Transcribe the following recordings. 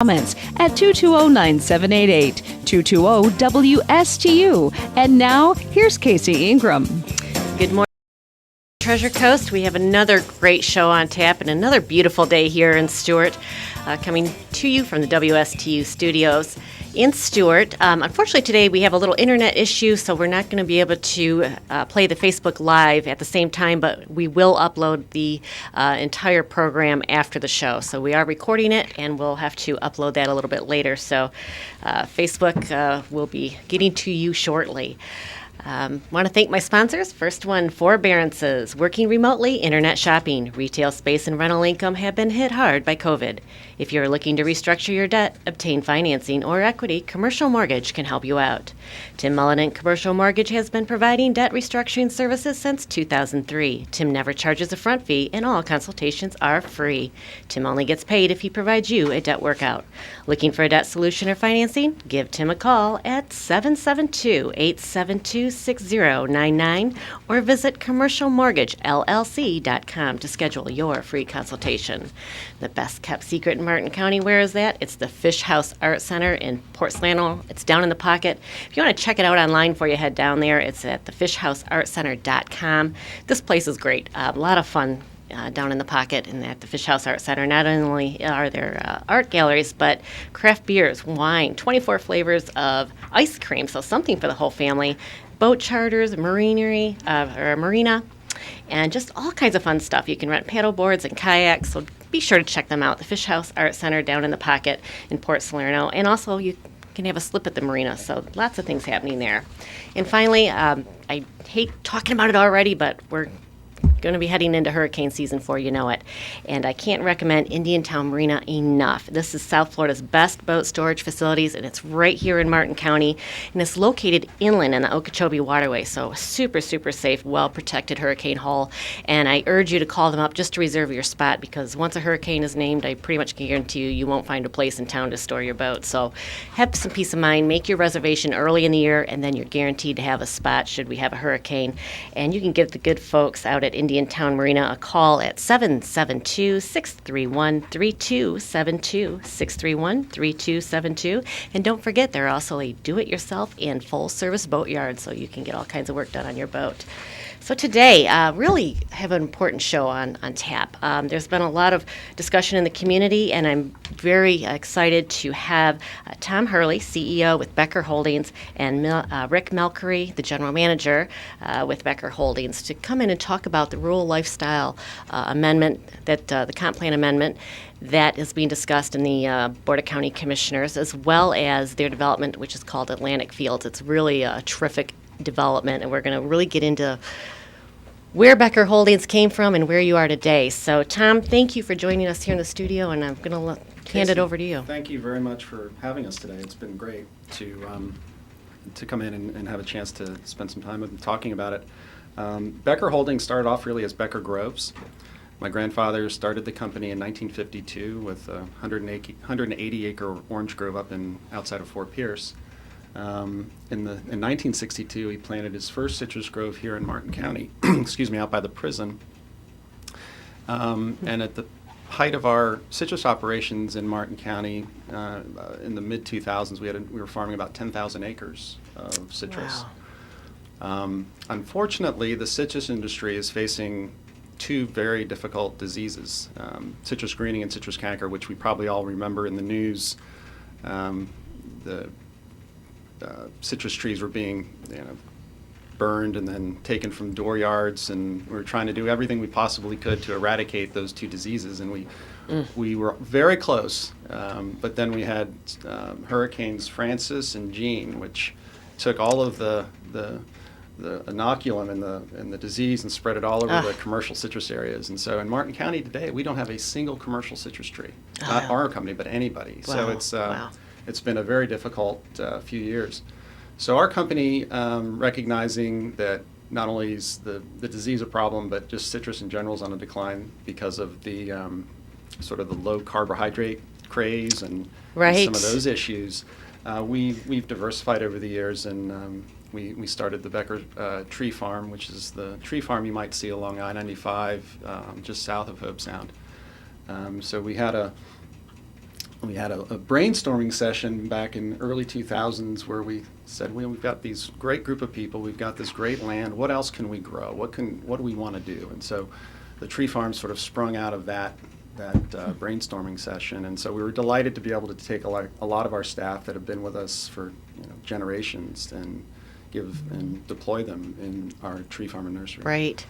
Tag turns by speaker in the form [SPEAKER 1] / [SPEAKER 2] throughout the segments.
[SPEAKER 1] Comments at 220-9788, 220-WSTU. And now, here's Casey Ingram.
[SPEAKER 2] Good morning, Treasure Coast. We have another great show on tap and another beautiful day here in Stuart, coming to you from the WSTU studios in Stuart. Unfortunately, today we have a little internet issue, so we're not going to be able to play the Facebook Live at the same time, but we will upload the entire program after the show. So we are recording it, and we'll have to upload that a little bit later. So Facebook will be getting to you shortly. Want to thank my sponsors. First one, Forbearances. Working remotely, internet shopping, retail space, and rental income have been hit hard by COVID. If you're looking to restructure your debt, obtain financing, or equity, Commercial Mortgage can help you out. Tim Mullen Commercial Mortgage has been providing debt restructuring services since 2003. Tim never charges a front fee, and all consultations are free. Tim only gets paid if he provides you a debt workout. Looking for a debt solution or financing? Give Tim a call at 772-872-6099 or visit commercialmortgagellc.com to schedule your free consultation. The best kept secret in Martin County, where is that? It's the Fish House Art Center in Port Slano. It's down in the pocket. If you want to check it out online before you head down there, it's at thefishhouseartcenter.com. This place is great. A lot of fun. Down in the pocket and at the Fish House Art Center. Not only are there art galleries, but craft beers, wine, 24 flavors of ice cream, so something for the whole family, boat charters, marinery, or a marina, and just all kinds of fun stuff. You can rent paddle boards and kayaks, so be sure to check them out. The Fish House Art Center down in the pocket in Port Salerno, and also you can have a slip at the marina, so lots of things happening there. And finally, I hate talking about it already, but we're going to be heading into hurricane season before you know it. And I can't recommend Indiantown Marina enough. This is South Florida's best boat storage facilities, and it's right here in Martin County. And it's located inland in the Okeechobee Waterway, so super, super safe, well-protected hurricane hull. And I urge you to call them up just to reserve your spot, because once a hurricane is named, I pretty much guarantee you won't find a place in town to store your boat. So have some peace of mind. Make your reservation early in the year, and then you're guaranteed to have a spot should we have a hurricane. And you can give the good folks out at Indiantown Marina a call at 772-631-3272, 631-3272. And don't forget, they're also a do-it-yourself and full-service boat yard, so you can get all kinds of work done on your boat. So today, really have an important show on tap. There's been a lot of discussion in the community, and I'm very excited to have Tom Hurley, CEO with Becker Holdings, and Rick Melchiori, the general manager with Becker Holdings, to come in and talk about the rural lifestyle amendment, that the comp plan amendment that is being discussed in the Board of County Commissioners, as well as their development, which is called Atlantic Fields. It's really a terrific development, and we're going to really get into where Becker Holdings came from and where you are today. So, Tom, thank you for joining us here in the studio, and I'm going to hand it over to you.
[SPEAKER 3] Thank you very much for having us today. It's been great to come in and have a chance to spend some time with them talking about it. Becker Holdings started off really as Becker Groves. My grandfather started the company in 1952 with a 180-acre orange grove up outside of Fort Pierce. In 1962, he planted his first citrus grove here in Martin County, out by the prison. And at the height of our citrus operations in Martin County, in the mid-2000s, we were farming about 10,000 acres of citrus. Wow. Unfortunately, the citrus industry is facing two very difficult diseases, citrus greening and citrus canker, which we probably all remember in the news. The citrus trees were being burned and then taken from dooryards, and we were trying to do everything we possibly could to eradicate those two diseases, and we were very close, but then we had Hurricanes Francis and Jean, which took all of the inoculum and the disease and spread it all over the commercial citrus areas. And so in Martin County today, we don't have a single commercial citrus tree, not our company, but anybody. Wow. So it's been a very difficult few years. So our company, recognizing that not only is the disease a problem, but just citrus in general is on a decline because of the sort of the low carbohydrate craze and some of those issues, we've diversified over the years, and we started the Becker Tree Farm, which is the tree farm you might see along I-95 just south of Hobe Sound. So we had we had a brainstorming session back in early 2000s where we said, we've got these great group of people, we've got this great land, what else can we grow? What do we want to do? And so the tree farm sort of sprung out of that brainstorming session. And so we were delighted to be able to take a lot of our staff that have been with us for generations and deploy them in our tree farm and nursery.
[SPEAKER 2] Right.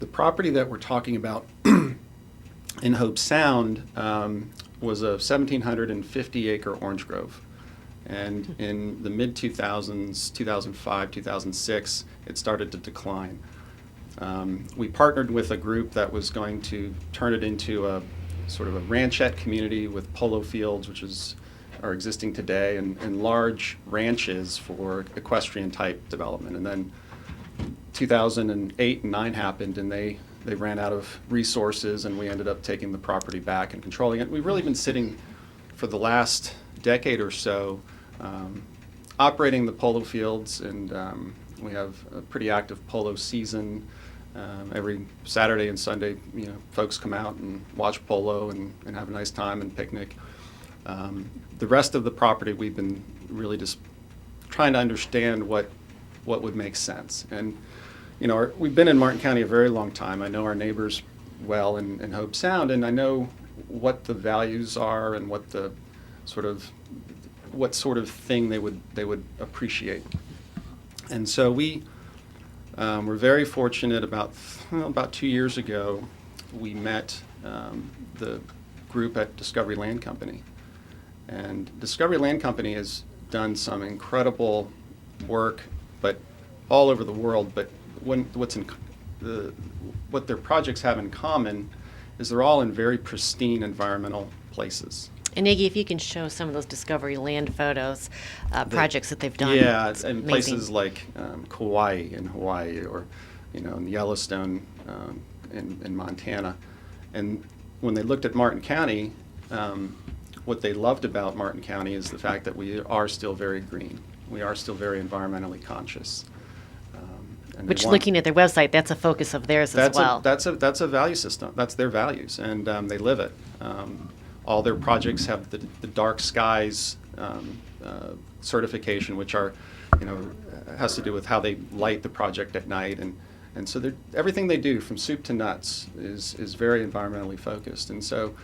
[SPEAKER 3] The property that we're talking about in Hobe Sound was a 1,750 acre orange grove. And in the mid-2000s, 2005, 2006, it started to decline. We partnered with a group that was going to turn it into a sort of a ranchette community with polo fields, which are existing today, and large ranches for equestrian type development. And then 2008 and 9 happened, and they ran out of resources, and we ended up taking the property back and controlling it. We've really been sitting for the last decade or so operating the polo fields, and we have a pretty active polo season. Every Saturday and Sunday, folks come out and watch polo and have a nice time and picnic. The rest of the property, we've been really just trying to understand what would make sense. And we've been in Martin County a very long time. I know our neighbors well in Hobe Sound, and I know what the values are and what sort of thing they would appreciate. And so we were very fortunate. About 2 years ago, we met the group at Discovery Land Company. And Discovery Land Company has done some incredible work, but all over the world. But what their projects have in common is they're all in very pristine environmental places.
[SPEAKER 2] And Iggy, if you can show some of those Discovery Land photos, projects that they've done.
[SPEAKER 3] Yeah,
[SPEAKER 2] it's
[SPEAKER 3] in
[SPEAKER 2] amazing.
[SPEAKER 3] Places like Kauai in Hawaii, or in Yellowstone in Montana. And when they looked at Martin County, what they loved about Martin County is the fact that we are still very green. We are still very environmentally conscious.
[SPEAKER 2] Which, looking at their website, that's a focus of theirs as well.
[SPEAKER 3] That's a value system. That's their values, and they live it. All their projects have the dark skies certification, which has to do with how they light the project at night, and so everything they do from soup to nuts is very environmentally focused. And so,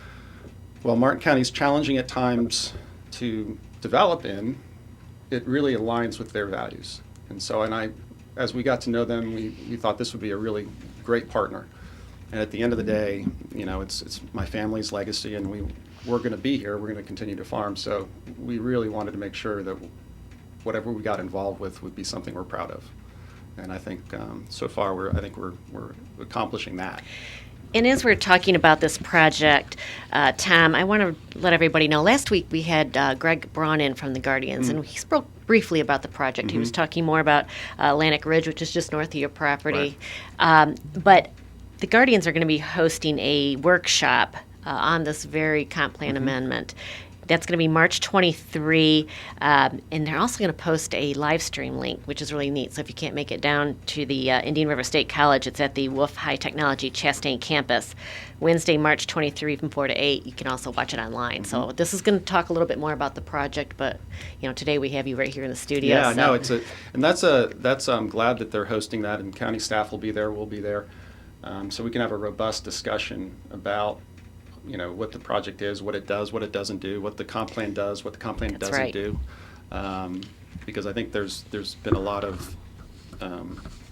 [SPEAKER 3] while Martin County is challenging at times to develop in, it really aligns with their values. And so, as we got to know them, we thought this would be a really great partner. And at the end of the day, it's my family's legacy, and we're going to be here. We're going to continue to farm. So we really wanted to make sure that whatever we got involved with would be something we're proud of. And I think so far we're accomplishing that.
[SPEAKER 2] And as we're talking about this project, Tom, I want to let everybody know, last week we had Greg Braun in from the Guardians, and he spoke briefly about the project. Mm-hmm. He was talking more about Atlantic Ridge, which is just north of your property. Right. But the Guardians are going to be hosting a workshop on this very comp plan amendment. That's going to be March 23, and they're also going to post a live stream link, which is really neat. So if you can't make it down to the Indian River State College, it's at the Wolf High Technology Chastain campus, Wednesday, March 23 from 4 to 8. You can also watch it online. Mm-hmm. So this is going to talk a little bit more about the project, but today we have you right here in the studio.
[SPEAKER 3] Yeah, no, that's I'm glad that they're hosting that, and county staff will be there. We'll be there, so we can have a robust discussion about what the project is, what it does, what it doesn't do, what the comp plan does, what the comp plan doesn't do. Because I think there's been a lot of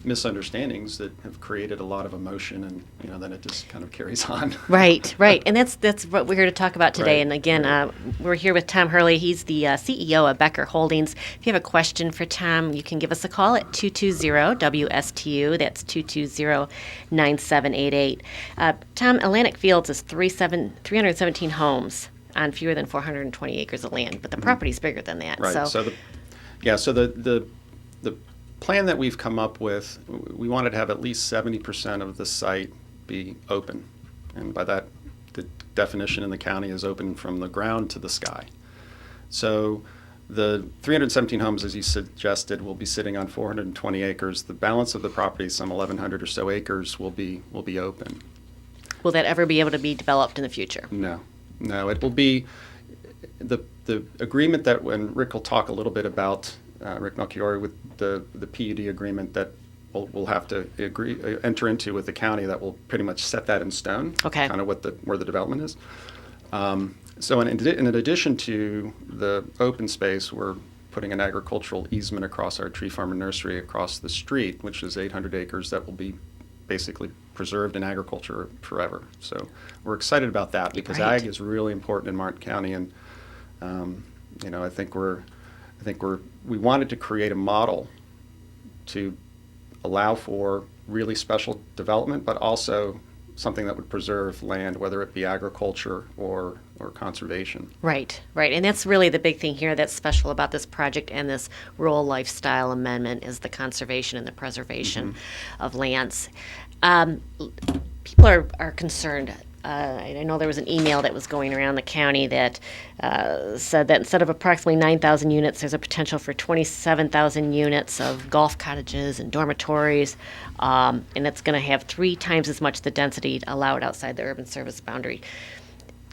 [SPEAKER 3] misunderstandings that have created a lot of emotion, and then it just kind of carries on. Right.
[SPEAKER 2] And that's what we're here to talk about today. Right. And again, we're here with Tom Hurley. He's the CEO of Becker Holdings. If you have a question for Tom, you can give us a call at 220-WSTU. That's 220-9788. Tom, Atlantic Fields is 317 homes on fewer than 420 acres of land, but the property's bigger than that.
[SPEAKER 3] Right. So the plan that we've come up with, we wanted to have at least 70% of the site be open. And by that, the definition in the county is open from the ground to the sky. So the 317 homes, as you suggested, will be sitting on 420 acres. The balance of the property, some 1,100 or so acres, will be open.
[SPEAKER 2] Will that ever be able to be developed in the future?
[SPEAKER 3] No. No, it will be the agreement that when Rick will talk a little bit about Rick Melchiori with the PUD agreement that we'll have to enter into with the county that will pretty much set that in stone.
[SPEAKER 2] Okay.
[SPEAKER 3] Kind of where the development is. So in addition to the open space, we're putting an agricultural easement across our tree farm and nursery across the street, which is 800 acres that will be basically preserved in agriculture forever. So we're excited about that because
[SPEAKER 2] Right.
[SPEAKER 3] ag is really important in Martin County, and I think we wanted to create a model to allow for really special development, but also something that would preserve land, whether it be agriculture or conservation.
[SPEAKER 2] Right, right. And that's really the big thing here that's special about this project and this rural lifestyle amendment is the conservation and the preservation of lands. People are concerned. I know there was an email that was going around the county that said that instead of approximately 9,000 units, there's a potential for 27,000 units of golf cottages and dormitories, and it's going to have 3 times as much the density allowed outside the urban service boundary.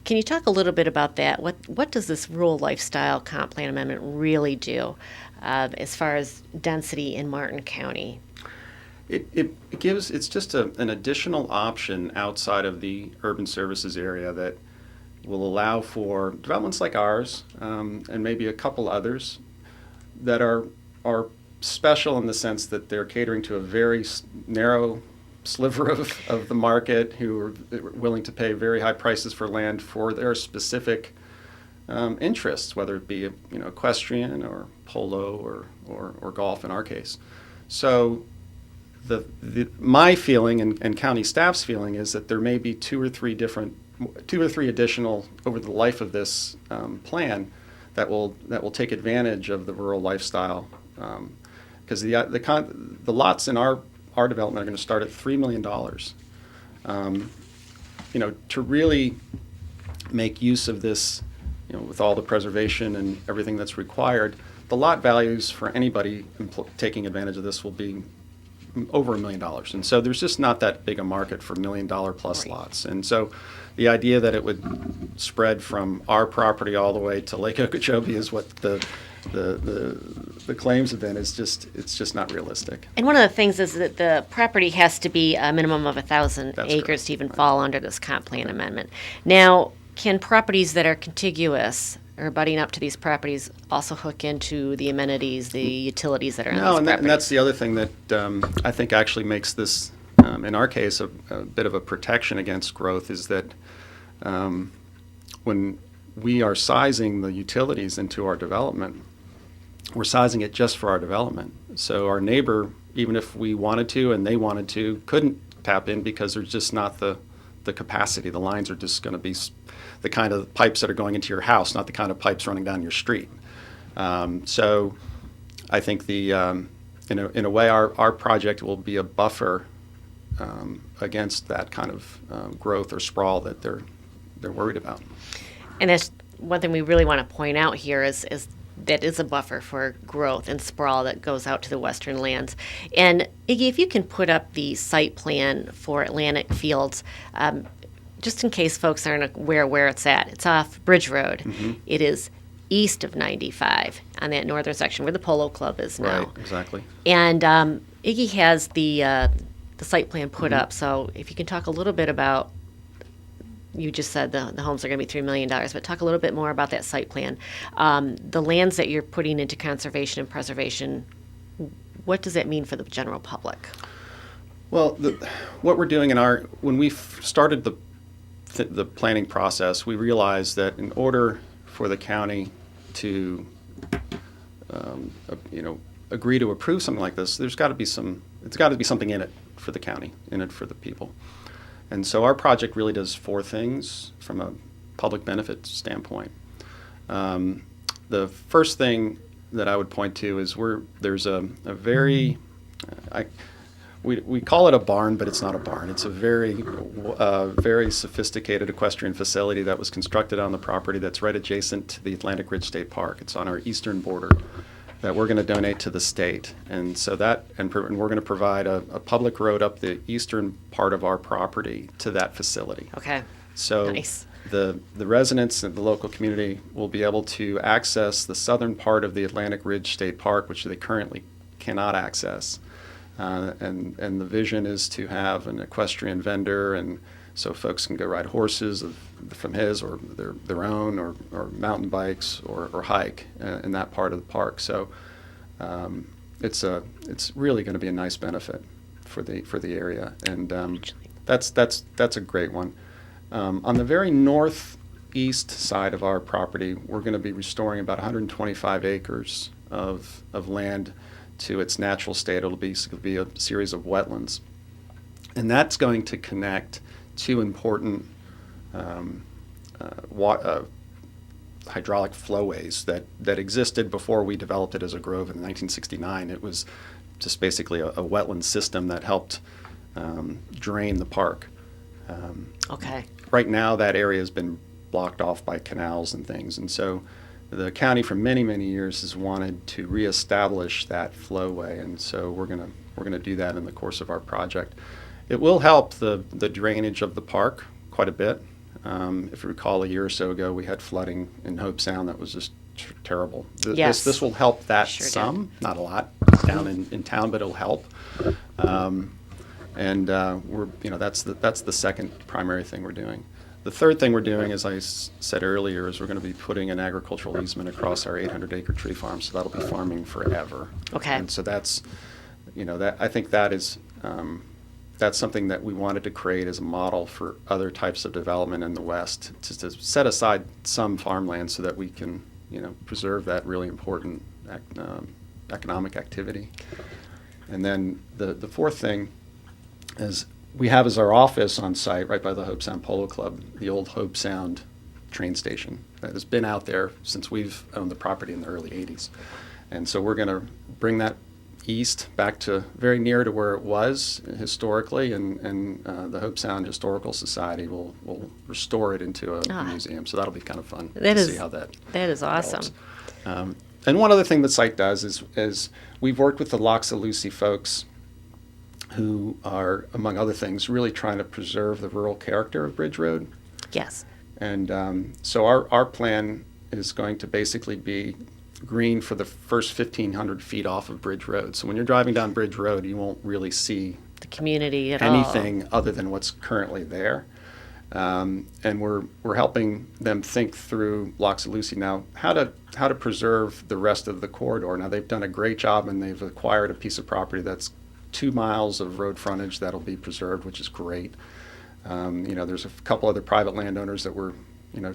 [SPEAKER 2] Can you talk a little bit about that? What does this rural lifestyle comp plan amendment really do as far as density in Martin County?
[SPEAKER 3] It gives, it's just an additional option outside of the urban services area that will allow for developments like ours and maybe a couple others that are special in the sense that they're catering to a very narrow sliver of the market who are willing to pay very high prices for land for their specific interests, whether it be equestrian or polo or golf in our case. So my feeling and county staff's feeling is that there may be two or three additional over the life of this plan that will take advantage of the rural lifestyle, because the lots in our development are going to start at $3 million. To really make use of this, with all the preservation and everything that's required, the lot values for anybody taking advantage of this will be over $1 million. And so there's just not that big a market for $1 million plus lots. And so the idea that it would spread from our property all the way to Lake Okeechobee is what the claims have been. It's just not realistic.
[SPEAKER 2] And one of the things is that the property has to be a minimum of 1,000 acres
[SPEAKER 3] correct.
[SPEAKER 2] to even fall under this comp plan amendment. Now, can properties that are contiguous or abutting up to these properties also hook into the amenities, the utilities that are on these properties?
[SPEAKER 3] And that's the other thing that I think actually makes this, in our case, a bit of a protection against growth is that when we are sizing the utilities into our development, we're sizing it just for our development. So our neighbor, even if we wanted to and they wanted to, couldn't tap in because there's just not the capacity. The lines are just going to be the kind of pipes that are going into your house, not the kind of pipes running down your street. So I think in a way our project will be a buffer against that kind of growth or sprawl that they're worried about.
[SPEAKER 2] And that's one thing we really want to point out here is that is a buffer for growth and sprawl that goes out to the western lands. And Iggy, if you can put up the site plan for Atlantic Fields, just in case folks aren't aware where it's at. It's off Bridge Road. Mm-hmm. It is east of 95 on that northern section where the Polo Club is now.
[SPEAKER 3] Right, exactly.
[SPEAKER 2] And Iggy has the site plan put up. So if you can talk a little bit about, you just said the homes are going to be $3 million, but talk a little bit more about that site plan. The lands that you're putting into conservation and preservation, what does that mean for the general public?
[SPEAKER 3] Well, what we're doing when we started the planning process, we realized that in order for the county to agree to approve something like this, it's got to be something in it for the county, in it for the people. And so our project really does 4 things from a public benefit standpoint. The first thing that I would point to is there's a very, we call it a barn, but it's not a barn. It's a very sophisticated equestrian facility that was constructed on the property that's right adjacent to the Atlantic Ridge State Park. It's on our eastern border that we're going to donate to the state. And so and we're going to provide a public road up the eastern part of our property to that facility.
[SPEAKER 2] Okay.
[SPEAKER 3] So
[SPEAKER 2] nice.
[SPEAKER 3] the residents of the local community will be able to access the southern part of the Atlantic Ridge State Park, which they currently cannot access. And the vision is to have an equestrian vendor, and so folks can go ride horses from his or their own, or mountain bikes, or hike in that part of the park. So it's really going to be a nice benefit for the area, and that's a great one. On the very northeast side of our property, we're going to be restoring about 125 acres of land to its natural state. It'll be a series of wetlands, and that's going to connect two important hydraulic flowways that existed before we developed it as a grove in 1969. It was just basically a wetland system that helped drain the park.
[SPEAKER 2] Okay.
[SPEAKER 3] Right now, that area has been blocked off by canals and things, and so the county for many, many years has wanted to reestablish that flowway, and so we're gonna do that in the course of our project. It will help the drainage of the park quite a bit. If you recall, a year or so ago, we had flooding in Hobe Sound that was just terrible.
[SPEAKER 2] Yes.
[SPEAKER 3] This will help that
[SPEAKER 2] Sure
[SPEAKER 3] some, not a lot, down in town, but it'll help. That's the second primary thing we're doing. The third thing we're doing, as I said earlier, is we're going to be putting an agricultural easement across our 800-acre tree farm, so that'll be farming forever.
[SPEAKER 2] Okay.
[SPEAKER 3] And so that's, I think that is, that's something that we wanted to create as a model for other types of development in the West, to set aside some farmland so that we can, preserve that really important economic activity. And then the fourth thing is we have as our office on site right by the Hobe Sound Polo Club, the old Hobe Sound train station that has been out there since we've owned the property in the early 80s. And so we're going to bring that east back to very near to where it was historically, and the Hobe Sound Historical Society will restore it into a museum. So that'll be kind of fun to see how that
[SPEAKER 2] is awesome.
[SPEAKER 3] And one other thing the site does is we've worked with the Loxalucy folks, who are, among other things, really trying to preserve the rural character of Bridge Road.
[SPEAKER 2] Yes.
[SPEAKER 3] And so our plan is going to basically be green for the first 1,500 feet off of Bridge Road. So when you're driving down Bridge Road, you won't really see
[SPEAKER 2] the community at
[SPEAKER 3] anything other than what's currently there. And we're helping them think through Loxalucy now how to preserve the rest of the corridor. Now they've done a great job, and they've acquired a piece of property that's 2 miles of road frontage that'll be preserved, which is great. There's a couple other private landowners that we're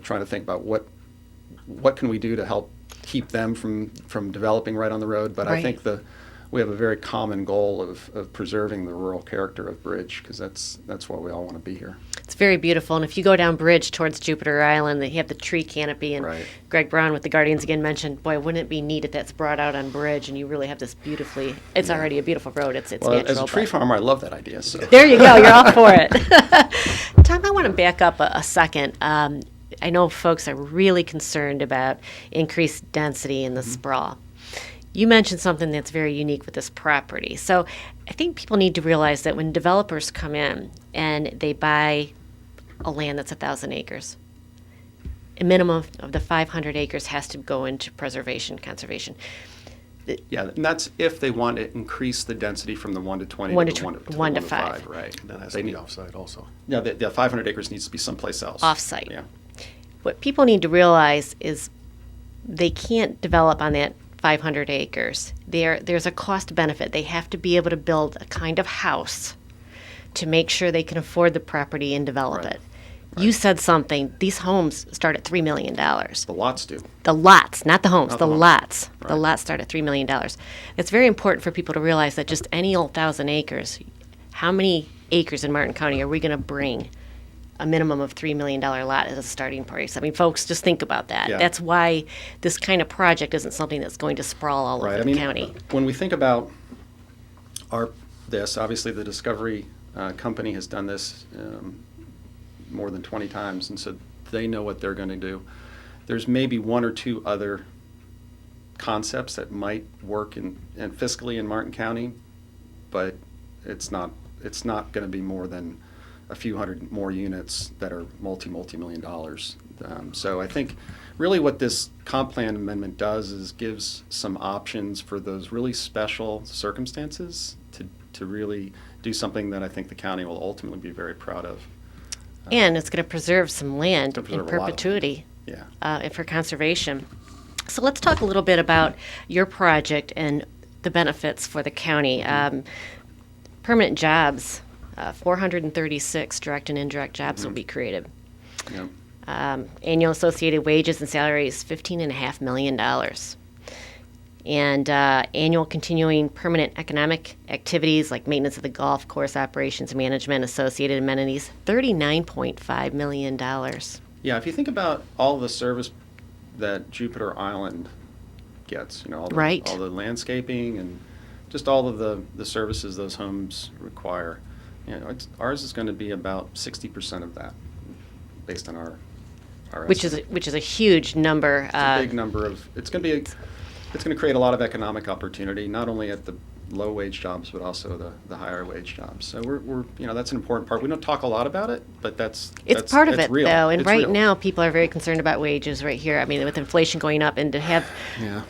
[SPEAKER 3] trying to think about what can we do to help keep them from developing right on the road. But right. I think we have a very common goal of preserving the rural character of Bridge, because that's why we all want to be here.
[SPEAKER 2] It's very beautiful, and if you go down Bridge towards Jupiter Island, you have the tree canopy, and
[SPEAKER 3] right.
[SPEAKER 2] Greg Brown with the Guardians again mentioned, boy, wouldn't it be neat if that's brought out on Bridge, and you really have this beautifully, it's already a beautiful road, it's
[SPEAKER 3] well,
[SPEAKER 2] natural.
[SPEAKER 3] As a tree farmer, I love that idea. So.
[SPEAKER 2] There you go, you're all for it. Tom, I want to back up a second. I know folks are really concerned about increased density in the sprawl. You mentioned something that's very unique with this property. So I think people need to realize that when developers come in and they buy a land that's 1,000 acres, a minimum of the 500 acres has to go into preservation, conservation.
[SPEAKER 3] Yeah, and that's if they want to increase the density from the 1 to 20
[SPEAKER 2] 1
[SPEAKER 3] to
[SPEAKER 2] to
[SPEAKER 3] 1 to
[SPEAKER 2] 5.
[SPEAKER 3] 5, right.
[SPEAKER 4] That has to be offsite also.
[SPEAKER 3] Yeah, the 500 acres needs to be someplace else.
[SPEAKER 2] Offsite.
[SPEAKER 3] Yeah.
[SPEAKER 2] What people need to realize is they can't develop on that 500 acres. There's a cost benefit. They have to be able to build a kind of house to make sure they can afford the property and develop
[SPEAKER 3] Right.
[SPEAKER 2] it. Right. You said something. These homes start at $3 million.
[SPEAKER 3] The lots do.
[SPEAKER 2] The lots, not the homes,
[SPEAKER 3] Not
[SPEAKER 2] the
[SPEAKER 3] the homes.
[SPEAKER 2] lots.
[SPEAKER 3] Right.
[SPEAKER 2] The lots start at $3 million. It's very important for people to realize that just any old 1,000 acres, how many acres in Martin County are we going to bring a minimum of $3 million lot as a starting price? I mean, folks, just think about that.
[SPEAKER 3] Yeah.
[SPEAKER 2] That's why this kind of project isn't something that's going to sprawl all
[SPEAKER 3] Right.
[SPEAKER 2] over the county.
[SPEAKER 3] When we think about this, obviously the Discovery company has done this more than 20 times, and so they know what they're going to do. There's maybe one or two other concepts that might work in fiscally in Martin County, but it's not going to be more than a few hundred more units that are multi-million dollars. So I think really what this comp plan amendment does is gives some options for those really special circumstances to really do something that I think the county will ultimately be very proud of.
[SPEAKER 2] And it's going to preserve some land
[SPEAKER 3] To preserve
[SPEAKER 2] in
[SPEAKER 3] a lot of
[SPEAKER 2] perpetuity
[SPEAKER 3] Yeah.
[SPEAKER 2] for conservation. So let's talk a little bit about your project and the benefits for the county. Permanent jobs, 436 direct and indirect jobs will be created.
[SPEAKER 3] Yep.
[SPEAKER 2] Annual associated wages and salaries, $15.5 million. And annual continuing permanent economic activities like maintenance of the golf course, operations management, associated amenities, $39.5 million.
[SPEAKER 3] Yeah, if you think about all the service that Jupiter Island gets, all the,
[SPEAKER 2] Right.
[SPEAKER 3] all the landscaping and just all of the services those homes require, ours is going to be about 60% of that, based on our
[SPEAKER 2] Which
[SPEAKER 3] estimate.
[SPEAKER 2] is a huge number.
[SPEAKER 3] It's a big number of. It's going to create a lot of economic opportunity, not only at the low wage jobs, but also the higher wage jobs. So we're that's an important part. We don't talk a lot about it, but that's
[SPEAKER 2] Part of
[SPEAKER 3] it's
[SPEAKER 2] it,
[SPEAKER 3] real.
[SPEAKER 2] though. And
[SPEAKER 3] It's
[SPEAKER 2] right
[SPEAKER 3] real.
[SPEAKER 2] now, people are very concerned about wages right here. I mean, with inflation going up, and to have
[SPEAKER 3] Yeah.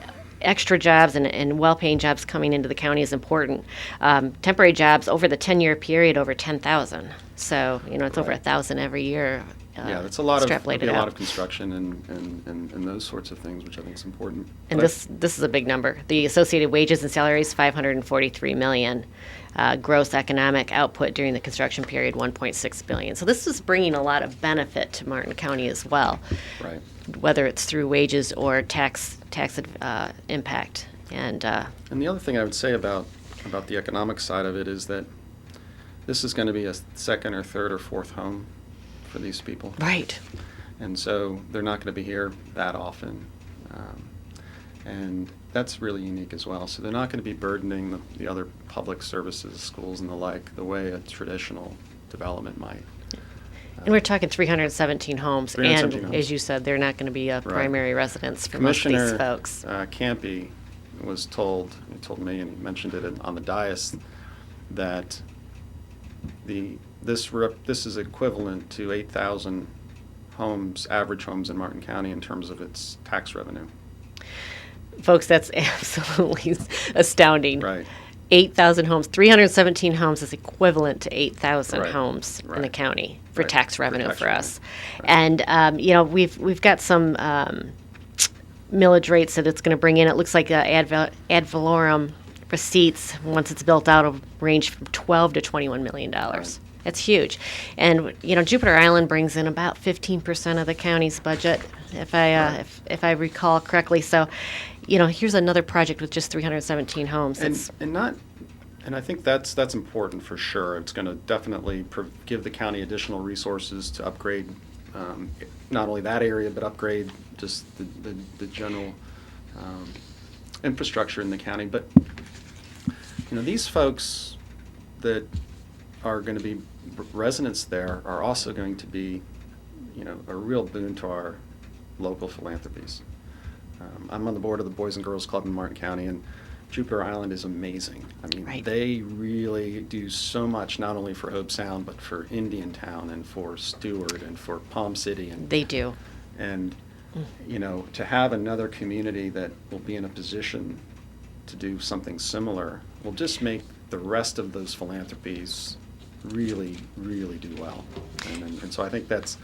[SPEAKER 2] extra jobs and well-paying jobs coming into the county is important. Temporary jobs over the 10-year period, over 10,000. So it's over
[SPEAKER 3] Right.
[SPEAKER 2] 1,000 every year.
[SPEAKER 3] Yeah, that's a lot of
[SPEAKER 2] extrapolated
[SPEAKER 3] a lot
[SPEAKER 2] out.
[SPEAKER 3] of construction and those sorts of things, which I think is important.
[SPEAKER 2] And
[SPEAKER 3] But
[SPEAKER 2] this is a big number. The associated wages and salaries, $543 million. Gross economic output during the construction period, $1.6 billion. So this is bringing a lot of benefit to Martin County as well,
[SPEAKER 3] right.
[SPEAKER 2] whether it's through wages or tax impact. And
[SPEAKER 3] And the other thing I would say about the economic side of it is that this is going to be a second or third or fourth home for these people.
[SPEAKER 2] right.
[SPEAKER 3] And so they're not going to be here that often. And that's really unique as well. So they're not going to be burdening the other public services, schools and the like, the way a traditional development might.
[SPEAKER 2] And we're talking 317 homes.
[SPEAKER 3] 317
[SPEAKER 2] and
[SPEAKER 3] homes.
[SPEAKER 2] as you said, they're not going to be a primary residence for most of these folks.
[SPEAKER 3] Campy was told, he told me, and he mentioned it on the dais, that this is equivalent to 8,000 homes, average homes in Martin County in terms of its tax revenue.
[SPEAKER 2] Folks, that's absolutely astounding.
[SPEAKER 3] Right.
[SPEAKER 2] 8,000 homes, 317 homes is equivalent to 8,000
[SPEAKER 3] Right.
[SPEAKER 2] homes in the
[SPEAKER 3] Right.
[SPEAKER 2] county for
[SPEAKER 3] Right.
[SPEAKER 2] tax
[SPEAKER 3] For
[SPEAKER 2] revenue
[SPEAKER 3] tax
[SPEAKER 2] for
[SPEAKER 3] revenue.
[SPEAKER 2] us.
[SPEAKER 3] Right.
[SPEAKER 2] And we've got some millage rates that it's going to bring in. It looks like ad valorem receipts once it's built out will range from $12 to $21 million.
[SPEAKER 3] Right.
[SPEAKER 2] That's huge. And Jupiter Island brings in about 15% of the county's budget, if I recall correctly. So, here's another project with just 317 homes.
[SPEAKER 3] And I think that's important for sure. It's going to definitely give the county additional resources to upgrade not only that area, but upgrade just the general infrastructure in the county. But these folks that are going to be residents there are also going to be a real boon to our local philanthropies. I'm on the board of the Boys and Girls Club in Martin County, and Jupiter Island is amazing. I mean,
[SPEAKER 2] Right.
[SPEAKER 3] They really do so much, not only for Hobe Sound, but for Indiantown and for Stewart and for Palm City. And
[SPEAKER 2] They do.
[SPEAKER 3] And, to have another community that will be in a position to do something similar will just make the rest of those philanthropies really, really do well. And so I think that's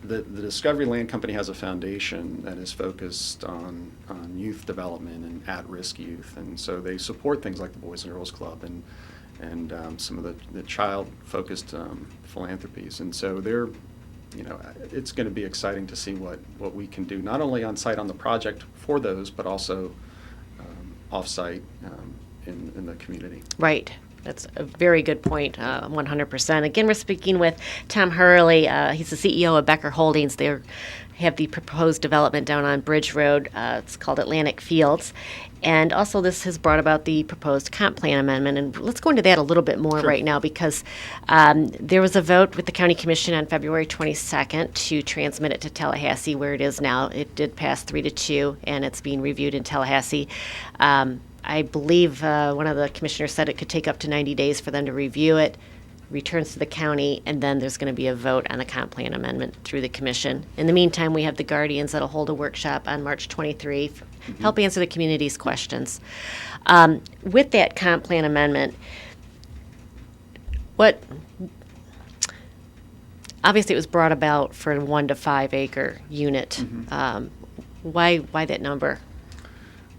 [SPEAKER 3] the Discovery Land Company has a foundation that is focused on youth development and at-risk youth, and so they support things like the Boys and Girls Club and some of the child-focused philanthropies. And so it's going to be exciting to see what we can do, not only on site on the project for those, but also off-site in the community.
[SPEAKER 2] Right. That's a very good point, 100%. Again, we're speaking with Tom Hurley. He's the CEO of Becker Holdings. They have the proposed development down on Bridge Road. It's called Atlantic Fields. And also this has brought about the proposed comp plan amendment. And let's go into that a little bit more
[SPEAKER 3] Sure.
[SPEAKER 2] right now, because there was a vote with the County Commission on February 22nd to transmit it to Tallahassee, where it is now. It did pass 3-2, and it's being reviewed in Tallahassee. I believe one of the commissioners said it could take up to 90 days for them to review it. returns to the county, and then there's going to be a vote on the comp plan amendment through the commission. In the meantime, we have the Guardians that'll hold a workshop on March 23, help answer the community's questions. With that comp plan amendment, obviously it was brought about for a 1 to 5 acre unit. Why that number?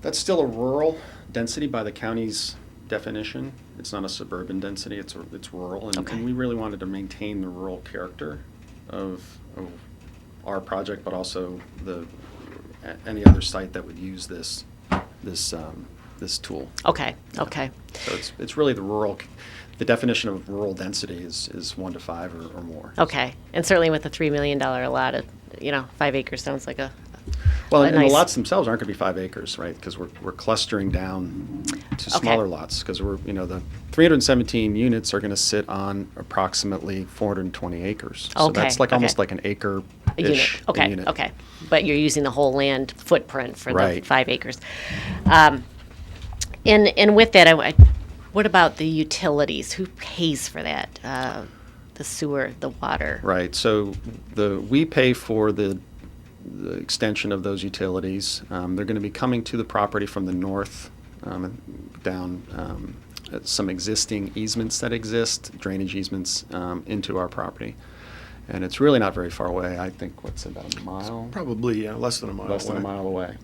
[SPEAKER 3] That's still a rural density by the county's definition. It's not a suburban density, it's rural, and we really wanted to maintain the rural character of our project, but also any other site that would use this tool.
[SPEAKER 2] Okay.
[SPEAKER 3] So it's really the definition of rural density is 1 to 5 or more.
[SPEAKER 2] Okay, and certainly with a $3 million lot, 5 acres sounds like
[SPEAKER 3] and the lots themselves aren't going to be 5 acres, right? Because we're clustering down to smaller lots, because the 317 units are going to sit on approximately 420 acres. So that's almost like an acre-ish unit.
[SPEAKER 2] Okay. But you're using the whole land footprint for the 5 acres. And with that, what about the utilities? Who pays for that? The sewer, the water?
[SPEAKER 3] Right. So we pay for the extension of those utilities. They're going to be coming to the property from the north down some existing easements that exist, drainage easements into our property. And it's really not very far away. I think, about a mile?
[SPEAKER 4] Probably, less than a mile away.
[SPEAKER 3] Less than a mile away.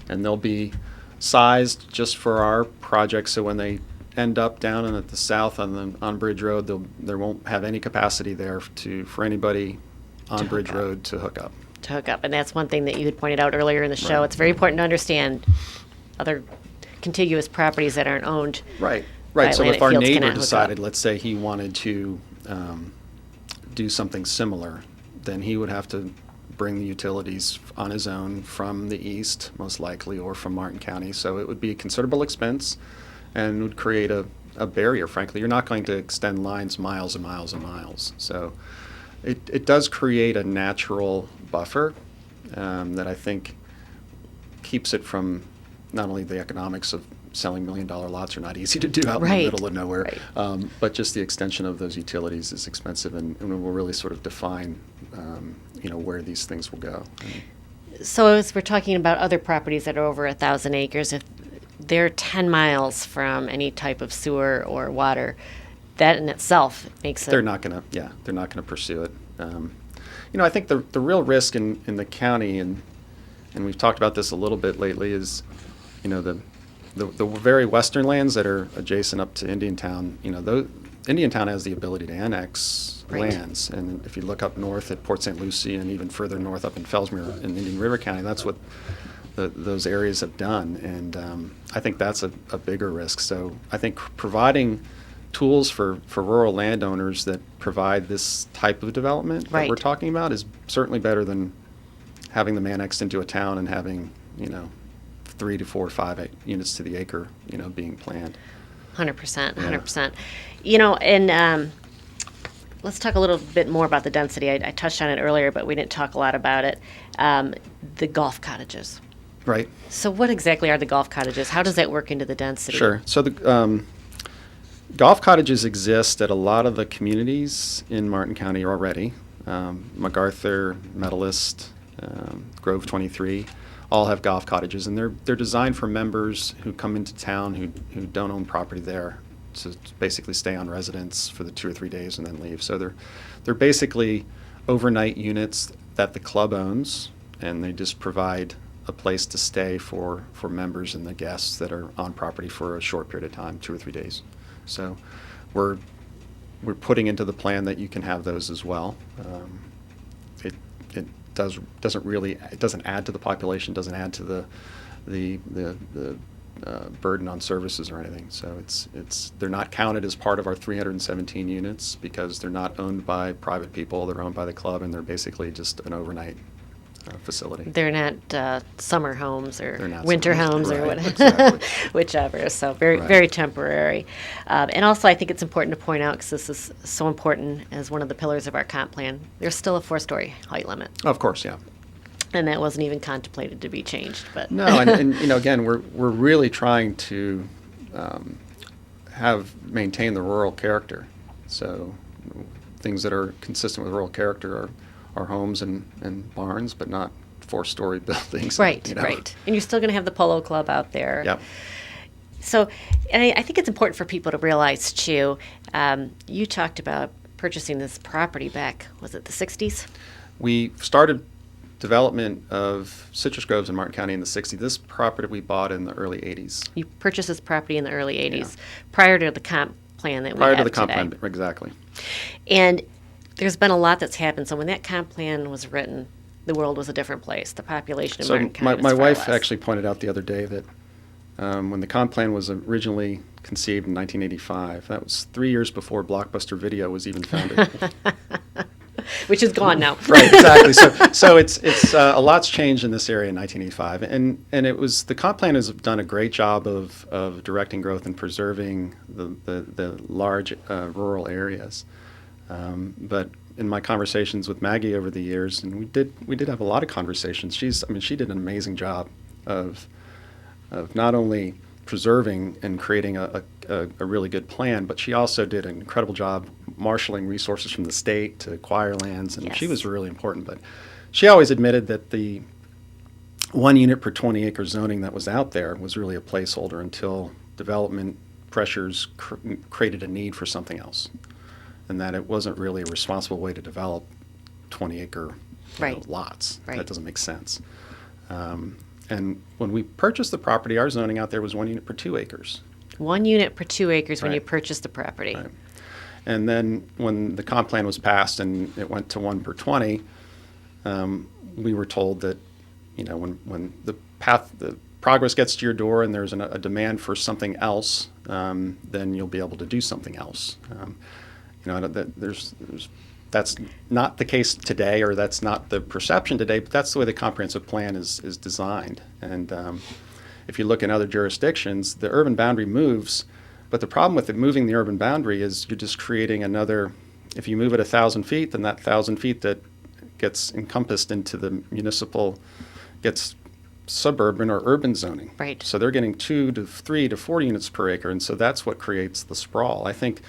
[SPEAKER 3] And they'll be sized just for our project, so when they end up down and at the south on Bridge Road, there won't have any capacity there for anybody on Bridge Road to hook up.
[SPEAKER 2] And that's one thing that you had pointed out earlier in the show. Right. It's very important to understand other contiguous properties that aren't owned.
[SPEAKER 3] Right. So if our neighbor decided, let's say he wanted to do something similar, then he would have to bring the utilities on his own from the east, most likely, or from Martin County. So it would be a considerable expense and would create a barrier, frankly. You're not going to extend lines miles and miles and miles. So it does create a natural buffer that I think keeps it from not only the economics of selling $1 million lots are not easy to do out in the middle of nowhere, but just the extension of those utilities is expensive, and will really sort of define where these things will go.
[SPEAKER 2] So as we're talking about other properties that are over 1,000 acres, if they're 10 miles from any type of sewer or water, that in itself makes it...
[SPEAKER 3] They're not going to pursue it. I think the real risk in the county, and we've talked about this a little bit lately, is, the very western lands that are adjacent up to Indiantown. Indiantown has the ability to annex lands, and if you look up north at Port St. Lucie and even further north up in Fellsmere in Indian River County, that's what those areas have done, and I think that's a bigger risk. So I think providing tools for rural landowners that provide this type of development that we're talking about is certainly better than having them annexed into a town and having 3 to 4 to 5 units to the acre being planned.
[SPEAKER 2] 100%. And let's talk a little bit more about the density. I touched on it earlier, but we didn't talk a lot about it. The golf cottages.
[SPEAKER 3] Right.
[SPEAKER 2] So what exactly are the golf cottages? How does that work into the density?
[SPEAKER 3] Sure. So the golf cottages exist at a lot of the communities in Martin County already. MacArthur, Medalist, Grove 23, all have golf cottages, and they're designed for members who come into town who don't own property there, to basically stay on residence for the 2 or 3 days and then leave. So they're basically overnight units that the club owns, and they just provide a place to stay for members and the guests that are on property for a short period of time, 2 or 3 days. So we're putting into the plan that you can have those as well. It doesn't add to the population, doesn't add to the burden on services or anything. So they're not counted as part of our 317 units because they're not owned by private people. They're owned by the club, and they're basically just an overnight facility.
[SPEAKER 2] They're not summer homes or
[SPEAKER 3] not
[SPEAKER 2] winter
[SPEAKER 3] summer
[SPEAKER 2] homes or whatever,
[SPEAKER 3] exactly.
[SPEAKER 2] whichever. So very temporary. And also, I think it's important to point out, because this is so important as one of the pillars of our comp plan, there's still a 4-story height limit.
[SPEAKER 3] Of course, yeah.
[SPEAKER 2] And that wasn't even contemplated to be changed. But
[SPEAKER 3] no, and again, we're really trying to maintain the rural character. So things that are consistent with rural character are homes and barns, but not four-story buildings.
[SPEAKER 2] Right,
[SPEAKER 3] you know.
[SPEAKER 2] right. And you're still going to have the polo club out there.
[SPEAKER 3] Yep.
[SPEAKER 2] So, and I think it's important for people to realize, too, you talked about purchasing this property back, was it the 60s?
[SPEAKER 3] We started development of citrus groves in Martin County in the 60s. This property we bought in the early 80s.
[SPEAKER 2] You purchased this property in the early 80s,
[SPEAKER 3] Yeah.
[SPEAKER 2] prior to the comp plan that we
[SPEAKER 3] Prior
[SPEAKER 2] have
[SPEAKER 3] to the comp
[SPEAKER 2] today.
[SPEAKER 3] plan, exactly.
[SPEAKER 2] And there's been a lot that's happened. So when that comp plan was written, the world was a different place. The population in
[SPEAKER 3] So
[SPEAKER 2] Martin County was
[SPEAKER 3] my
[SPEAKER 2] far
[SPEAKER 3] wife
[SPEAKER 2] less.
[SPEAKER 3] actually pointed out the other day that when the comp plan was originally conceived in 1985, that was 3 years before Blockbuster Video was even founded.
[SPEAKER 2] Which is gone now.
[SPEAKER 3] Right, exactly. So it's a lot's changed in this area in 1985, and it was the comp plan has done a great job of directing growth and preserving the large rural areas. But in my conversations with Maggie over the years, and we did have a lot of conversations. She did an amazing job of not only preserving and creating a really good plan, but she also did an incredible job marshaling resources from the state to acquire lands, and she
[SPEAKER 2] Yes.
[SPEAKER 3] was really important. But she always admitted that the 1 unit per 20 acre zoning that was out there was really a placeholder until development pressures created a need for something else, and that it wasn't really a responsible way to develop 20 acre
[SPEAKER 2] Right.
[SPEAKER 3] lots.
[SPEAKER 2] Right.
[SPEAKER 3] That doesn't make sense. And when we purchased the property, our zoning out there was 1 unit per 2 acres.
[SPEAKER 2] 1 unit per 2 acres when you
[SPEAKER 3] Right.
[SPEAKER 2] purchased the property.
[SPEAKER 3] Right. And then when the comp plan was passed and it went to 1 per 20, we were told that, when the progress gets to your door and there's a demand for something else, then you'll be able to do something else. That's not the case today, or that's not the perception today, but that's the way the comprehensive plan is designed. And if you look in other jurisdictions, the urban boundary moves, but the problem with it moving the urban boundary is you're just creating another, if you move it 1,000 feet, then that 1,000 feet that gets encompassed into the municipal gets suburban or urban zoning.
[SPEAKER 2] Right.
[SPEAKER 3] So they're getting 2 to 3 to 4 units per acre, and so that's what creates the sprawl. I think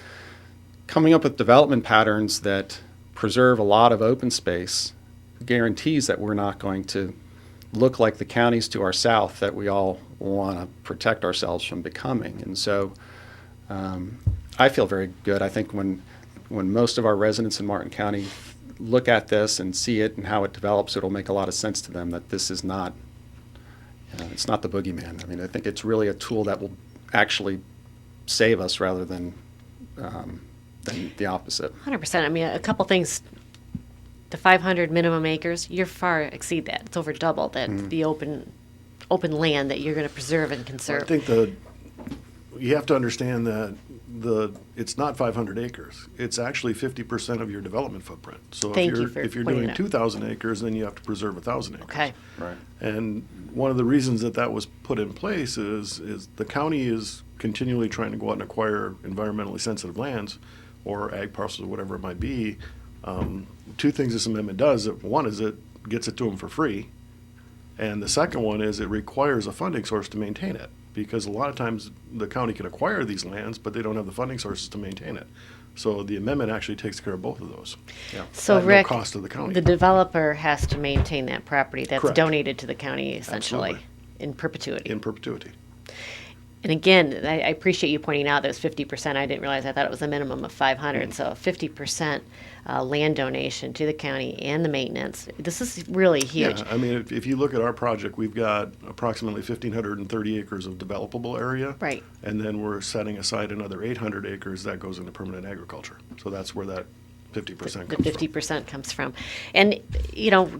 [SPEAKER 3] coming up with development patterns that preserve a lot of open space guarantees that we're not going to look like the counties to our south that we all want to protect ourselves from becoming. And so I feel very good. I think when most of our residents in Martin County look at this and see it and how it develops, it'll make a lot of sense to them that this is not, it's not the boogeyman. I mean, I think it's really a tool that will actually save us rather than the opposite.
[SPEAKER 2] 100%. I mean, a couple things. The 500 minimum acres, you're far exceed that. It's over double that the open land that you're going to preserve and conserve.
[SPEAKER 4] I think you have to understand that it's not 500 acres. It's actually 50% of your development footprint. So
[SPEAKER 2] Thank you
[SPEAKER 4] if
[SPEAKER 2] for
[SPEAKER 4] you're
[SPEAKER 2] pointing
[SPEAKER 4] doing
[SPEAKER 2] it out.
[SPEAKER 4] 2,000 acres, then you have to preserve 1,000 acres.
[SPEAKER 2] Okay.
[SPEAKER 3] Right.
[SPEAKER 4] And one of the reasons that was put in place is the county is continually trying to go out and acquire environmentally sensitive lands or ag parcels or whatever it might be. Two things this amendment does. One is it gets it to them for free. And the second one is it requires a funding source to maintain it, because a lot of times the county can acquire these lands, but they don't have the funding sources to maintain it. So the amendment actually takes care of both of those.
[SPEAKER 3] Yeah.
[SPEAKER 2] So,
[SPEAKER 4] At no
[SPEAKER 2] Rick,
[SPEAKER 4] cost to the county.
[SPEAKER 2] the developer has to maintain that property that's
[SPEAKER 4] Correct.
[SPEAKER 2] donated to the county, essentially,
[SPEAKER 4] Absolutely.
[SPEAKER 2] in perpetuity.
[SPEAKER 4] In perpetuity.
[SPEAKER 2] And again, I appreciate you pointing out that it's 50%. I didn't realize. I thought it was a minimum of 500. So 50% land donation to the county and the maintenance. This is really huge.
[SPEAKER 4] Yeah, I mean, if you look at our project, we've got approximately 1,530 acres of developable area.
[SPEAKER 2] Right.
[SPEAKER 4] And then we're setting aside another 800 acres that goes into permanent agriculture. So that's where that 50%
[SPEAKER 2] The
[SPEAKER 4] comes
[SPEAKER 2] 50% comes from. And,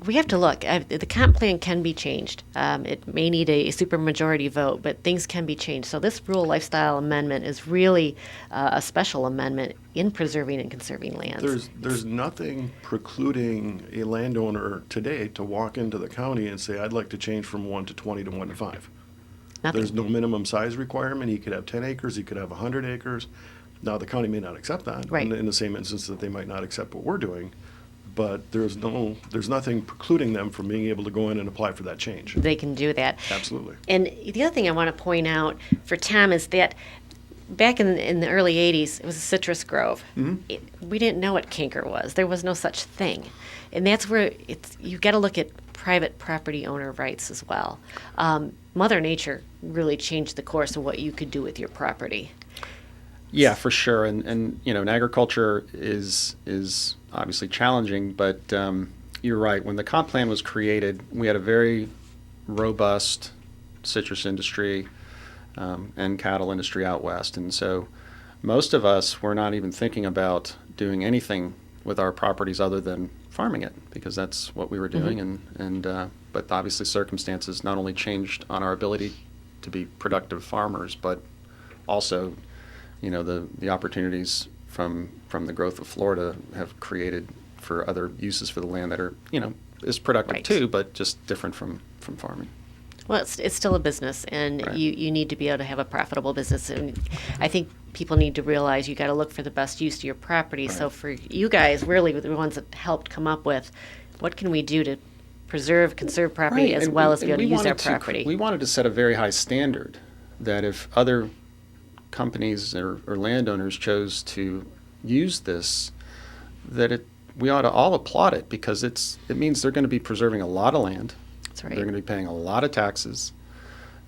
[SPEAKER 2] we have to look. The comp plan can be changed. It may need a supermajority vote, but things can be changed. So this rural lifestyle amendment is really a special amendment in preserving and conserving lands.
[SPEAKER 4] There's nothing precluding a landowner today to walk into the county and say, I'd like to change from 1 to 20 to 1 to 5.
[SPEAKER 2] Nothing.
[SPEAKER 4] There's no minimum size requirement. He could have 10 acres, he could have 100 acres. Now, the county may not accept that,
[SPEAKER 2] Right.
[SPEAKER 4] in the same instance that they might not accept what we're doing, but there's nothing precluding them from being able to go in and apply for that change.
[SPEAKER 2] They can do that.
[SPEAKER 4] Absolutely.
[SPEAKER 2] And the other thing I want to point out for Tom is that back in the early 80s, it was a citrus grove.
[SPEAKER 3] Mm-hmm.
[SPEAKER 2] We didn't know what canker was. There was no such thing. And that's where you got to look at private property owner rights as well. Mother Nature really changed the course of what you could do with your property.
[SPEAKER 3] Yeah, for sure. And you know, and agriculture is obviously challenging, but you're right. When the comp plan was created, we had a very robust citrus industry and cattle industry out west. And so most of us were not even thinking about doing anything with our properties other than farming it, because that's what we were doing. Mm-hmm. But obviously circumstances not only changed on our ability to be productive farmers, but also, you know, the opportunities from the growth of Florida have created for other uses for the land that are, you know, is productive too, but just different from farming.
[SPEAKER 2] Well, it's still a business, and
[SPEAKER 3] Right.
[SPEAKER 2] you need to be able to have a profitable business. And I think people need to realize you got to look for the best use of your property.
[SPEAKER 3] Right.
[SPEAKER 2] So for you guys, really, the ones that helped come up with, what can we do to conserve property as well as be able to use our property?
[SPEAKER 3] We wanted to set a very high standard that if other companies or landowners chose to use this, that we ought to all applaud it, because it means they're going to be preserving a lot of land.
[SPEAKER 2] That's right.
[SPEAKER 3] They're going to be paying a lot of taxes,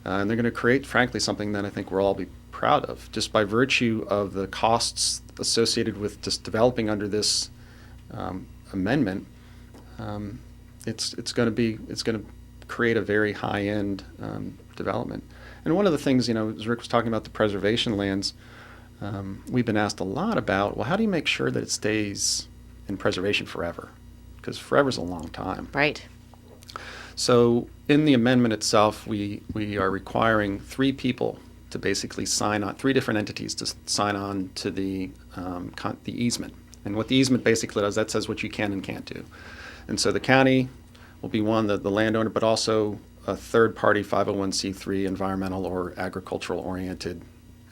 [SPEAKER 3] and they're going to create, frankly, something that I think we'll all be proud of, just by virtue of the costs associated with just developing under this amendment. It's going to create a very high-end development. And one of the things, you know, as Rick was talking about the preservation lands, we've been asked a lot about, well, how do you make sure that it stays in preservation forever? Because forever is a long time.
[SPEAKER 2] Right.
[SPEAKER 3] So in the amendment itself, we are requiring three people to basically sign on, three different entities to sign on to the easement. And what the easement basically does, that says what you can and can't do. And so the county will be one, the landowner, but also a third-party 501c3 environmental or agricultural-oriented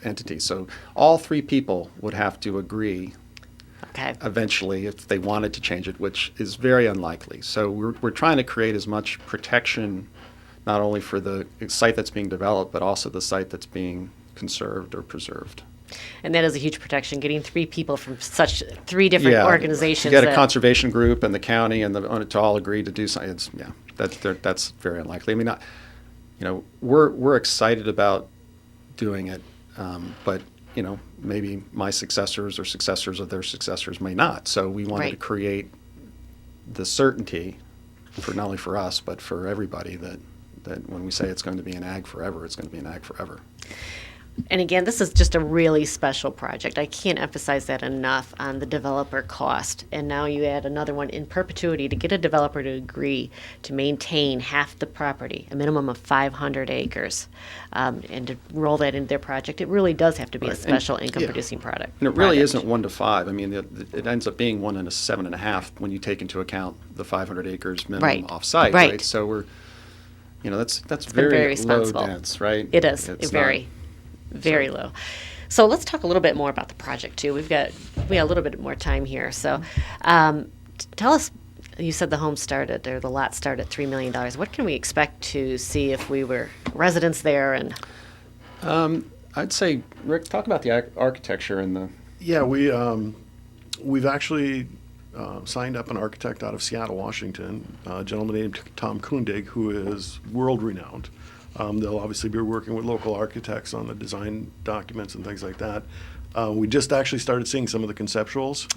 [SPEAKER 3] entity. So all three people would have to agree eventually if they wanted to change it, which is very unlikely. So we're trying to create as much protection not only for the site that's being developed, but also the site that's being conserved or preserved.
[SPEAKER 2] And that is a huge protection, getting three people from such three different organizations.
[SPEAKER 3] You get a conservation group and the county and the owner to all agree to do something. That's very unlikely. I mean, we're excited about doing it, but you know, maybe my successors or successors of their successors may not. So we wanted to create the certainty for not only for us but for everybody that when we say it's going to be an ag forever, it's going to be an ag forever.
[SPEAKER 2] And again, this is just a really special project. I can't emphasize that enough on the developer cost. And now you add another one in perpetuity to get a developer to agree to maintain half the property, a minimum of 500 acres, and to roll that into their project. It really does have to be a special income-producing product.
[SPEAKER 3] And it really isn't 1 to 5. I mean, it ends up being 1 and a 7.5 when you take into account the 500 acres minimum off-site. Right. So we're, you know, that's very low dense, right?
[SPEAKER 2] It is. It's very low. So let's talk a little bit more about the project too. We got a little bit more time here. So tell us, you said the lot started at $3 million. What can we expect to see if we were residents there? And
[SPEAKER 3] I'd say, Rick, talk about the architecture and the...
[SPEAKER 4] Yeah, we've actually signed up an architect out of Seattle, Washington, a gentleman named Tom Kundig, who is world-renowned. They'll obviously be working with local architects on the design documents and things like that. We just actually started seeing some of the conceptuals,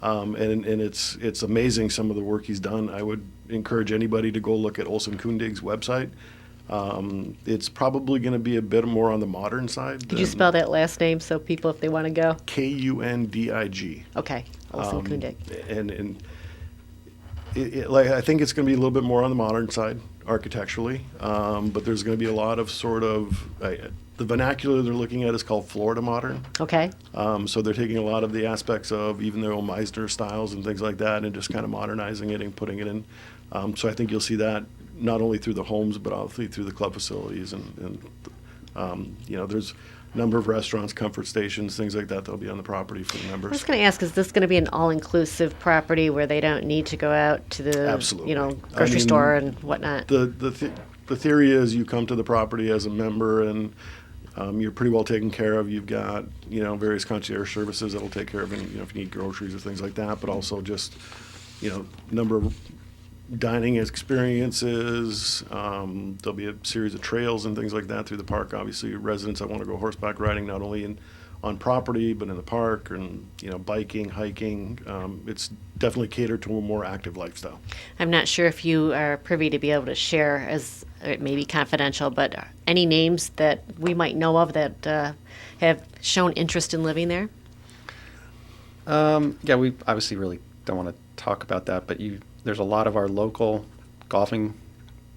[SPEAKER 4] and it's amazing some of the work he's done. I would encourage anybody to go look at Olson Kundig's website. It's probably going to be a bit more on the modern side.
[SPEAKER 2] Could you spell that last name so people, if they want to go?
[SPEAKER 4] Kundig.
[SPEAKER 2] Okay, Olson Kundig.
[SPEAKER 4] And I think it's going to be a little bit more on the modern side architecturally, but there's going to be a lot of the vernacular they're looking at is called Florida modern.
[SPEAKER 2] Okay.
[SPEAKER 4] So they're taking a lot of the aspects of even their own Meisner styles and things like that and just kind of modernizing it and putting it in. So I think you'll see that not only through the homes but also through the club facilities and there's a number of restaurants, comfort stations, things like that that'll be on the property for the members.
[SPEAKER 2] I was going to ask, is this going to be an all-inclusive property where they don't need to go out to the grocery store and whatnot?
[SPEAKER 4] The theory is you come to the property as a member and you're pretty well taken care of. You've got, various concierge services that'll take care of any, if you need groceries or things like that, but also just, number of dining experiences. There'll be a series of trails and things like that through the park. Obviously, residents that want to go horseback riding, not only on property, but in the park, and, biking, hiking. It's definitely catered to a more active lifestyle.
[SPEAKER 2] I'm not sure if you are privy to be able to share, as it may be confidential, but any names that we might know of that have shown interest in living there?
[SPEAKER 3] Yeah, we obviously really don't want to talk about that, but there's a lot of our local golfing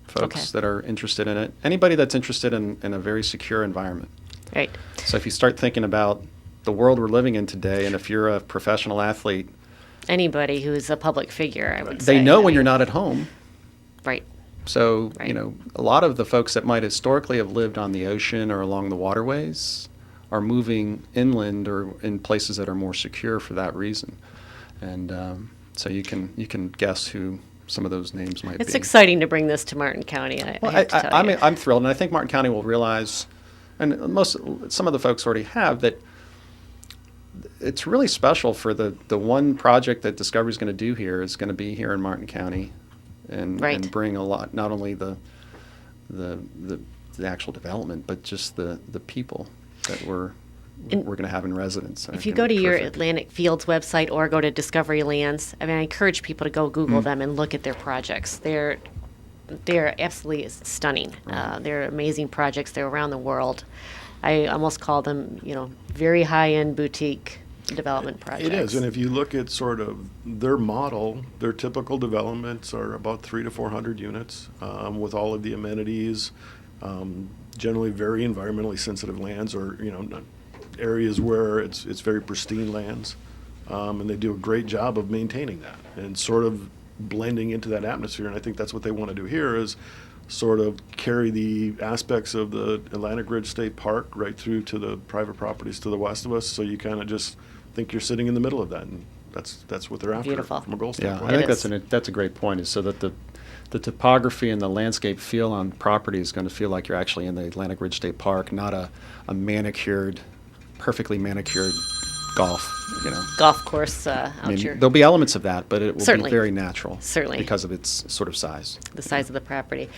[SPEAKER 3] folks that are interested in it. Anybody that's interested in a very secure environment.
[SPEAKER 2] Right.
[SPEAKER 3] So if you start thinking about the world we're living in today, and if you're a professional athlete,
[SPEAKER 2] anybody who's a public figure, I would say.
[SPEAKER 3] They know when you're not at home.
[SPEAKER 2] Right.
[SPEAKER 3] So,
[SPEAKER 2] Right.
[SPEAKER 3] A lot of the folks that might historically have lived on the ocean or along the waterways are moving inland or in places that are more secure for that reason. And so you can guess who some of those names might be.
[SPEAKER 2] It's exciting to bring this to Martin County. I have to tell you.
[SPEAKER 3] I'm thrilled, and I think Martin County will realize, and some of the folks already have, that it's really special for the one project that Discovery is going to do here is going to be here in Martin County, and bring a lot, not only the actual development, but just the people that we're going to have in residence.
[SPEAKER 2] If you go to your Atlantic Fields website or go to Discovery Lands, I encourage people to go Google them and look at their projects. They're absolutely stunning. They're amazing projects. They're around the world. I almost call them, very high-end boutique development projects.
[SPEAKER 4] It is, and if you look at sort of their model, their typical developments are about 300 to 400 units with all of the amenities, generally very environmentally sensitive lands, or areas where it's very pristine lands, and they do a great job of maintaining that and sort of blending into that atmosphere. And I think that's what they want to do here, is sort of carry the aspects of the Atlantic Ridge State Park right through to the private properties to the west of us, so you kind of just think you're sitting in the middle of that, and that's what they're after.
[SPEAKER 2] Beautiful.
[SPEAKER 4] From a goal
[SPEAKER 3] Yeah,
[SPEAKER 4] standpoint.
[SPEAKER 3] I think that's a great point, is so that the topography and the landscape feel on property is going to feel like you're actually in the Atlantic Ridge State Park, not a perfectly manicured golf,
[SPEAKER 2] Golf course out here.
[SPEAKER 3] There'll be elements of that, but it will
[SPEAKER 2] Certainly.
[SPEAKER 3] be very natural.
[SPEAKER 2] Certainly.
[SPEAKER 3] Because of its sort of size.
[SPEAKER 2] The size of the property.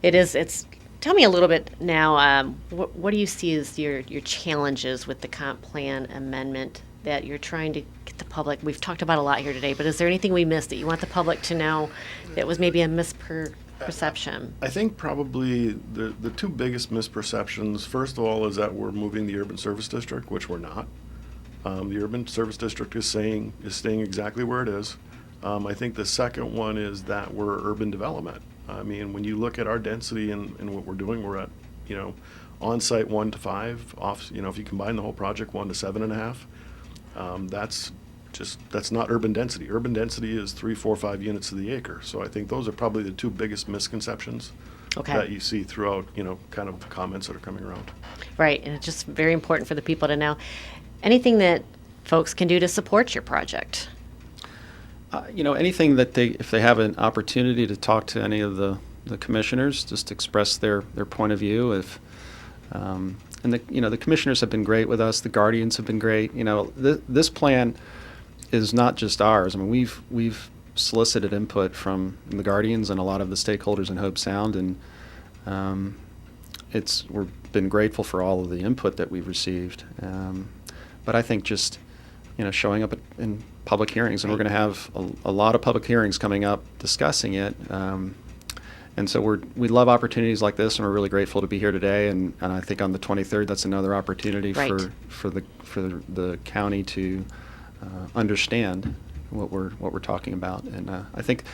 [SPEAKER 2] It's. Tell me a little bit now, what do you see as your challenges with the comp plan amendment that you're trying to get the public? We've talked about a lot here today, but is there anything we missed that you want the public to know that was maybe a misperception?
[SPEAKER 4] I think probably the two biggest misperceptions, first of all, is that we're moving the urban service district, which we're not. The urban service district is staying exactly where it is. I think the second one is that we're urban development. When you look at our density and what we're doing, we're at, on-site 1 to 5, off, if you combine the whole project, 1 to 7.5. That's not urban density. Urban density is 3, 4, 5 units to the acre. So I think those are probably the two biggest misconceptions that you see throughout, kind of the comments that are coming around.
[SPEAKER 2] Right, and it's just very important for the people to know. Anything that folks can do to support your project?
[SPEAKER 3] Anything that if they have an opportunity to talk to any of the commissioners, just express their point of view. And the commissioners have been great with us. The guardians have been great. This plan is not just ours. We've solicited input from the guardians and a lot of the stakeholders in Hobe Sound, and we've been grateful for all of the input that we've received. But I think just showing up in public hearings, and we're going to have a lot of public hearings coming up discussing it. And so we love opportunities like this, and we're really grateful to be here today. And I think on the 23rd, that's another opportunity for the county to understand what we're talking about. And I think